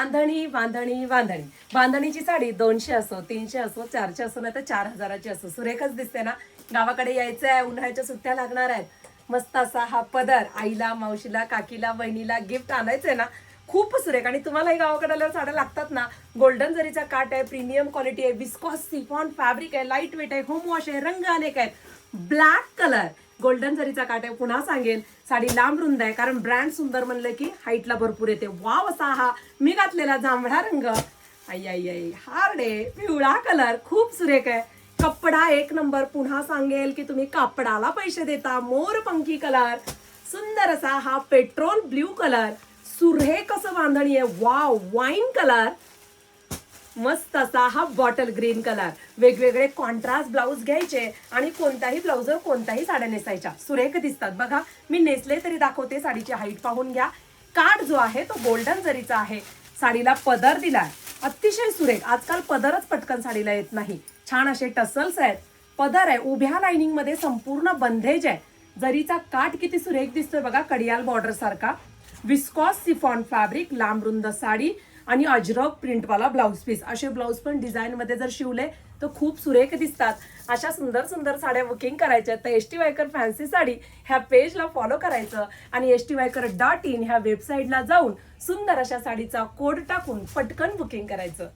बांधणी बांधणी बांधणी बांधणीची साडी 200 असो 300 असो 400 असो नाही तर 4000ची असो सुरेखच दिसते ना. गावाकडे यायचं आहे, उन्हाळ्याच्या सुट्ट्या लागणार आहेत, मस्त असा हा पदर आईला मावशीला काकीला बहिणीला गिफ्ट आणायचंय ना. खूप सुरेख. आणि तुम्हालाही गावाकडे आल्यावर साड्या लागतात ना. गोल्डन जरीचा काट आहे, प्रीमियम क्वालिटी आहे, विस्कॉस सिफॉन फॅब्रिक आहे, लाईट वेट आहे, होम वॉश आहे, रंग अनेक आहेत, ब्लॅक कलर गोल्डन जरीचा काट आहे. पुन्हा सांगेन साडी लांब रुंद आहे, कारण ब्रँड सुंदर म्हणलं की हाईटला भरपूर येते. वाव असा हा मी घातलेला जांभळा रंग, आई आई आई हार्ड आहे, पिवळा कलर खूप सुरेख आहे. कपडा एक नंबर. पुन्हा सांगेल की तुम्ही कापडाला पैसे देता. मोरपंखी कलर, सुंदर असा हा पेट्रोल ब्ल्यू कलर, सुरेख असं बांधणी आहे. वाव वाईन कलर, मस्त असा हा बॉटल ग्रीन कलर. वेगवेगळे कॉन्ट्रास्ट ब्लाऊज घ्यायचे आणि कोणत्याही ब्लाऊजवर कोणत्याही साड्या नेसायच्या, सुरेख दिसतात. बघा मी नेसले तरी दाखवते, साडीची हाईट पाहून घ्या. काठ जो आहे तो गोल्डन जरीचा आहे. साडीला पदर दिलाय, अतिशय सुरेख. आजकाल पदरच पटकन साडीला येत नाही. छान असे टसल्स आहेत, पदर आहे, उभ्या लाइनिंग मध्ये संपूर्ण बंधेज आहे. जरीचा काठ किती सुरेख दिसतोय बघा, कडियाल बॉर्डर सारखा. विस्कॉस सिफॉन फॅब्रिक, लांब रुंद साडी आणि अजरक प्रिंटवाला ब्लाऊज पीस. असे ब्लाऊज पण डिझाईन मध्ये जर शिवले तर खूप सुरेख दिसतात. अशा सुंदर सुंदर साड्या बुकिंग करायच्या तर S T Waikar fancy sari ह्या पेजला फॉलो करायचं आणि stwaikar.in ह्या वेबसाईटला जाऊन सुंदर अशा साडीचा कोड टाकून पटकन बुकिंग करायचं.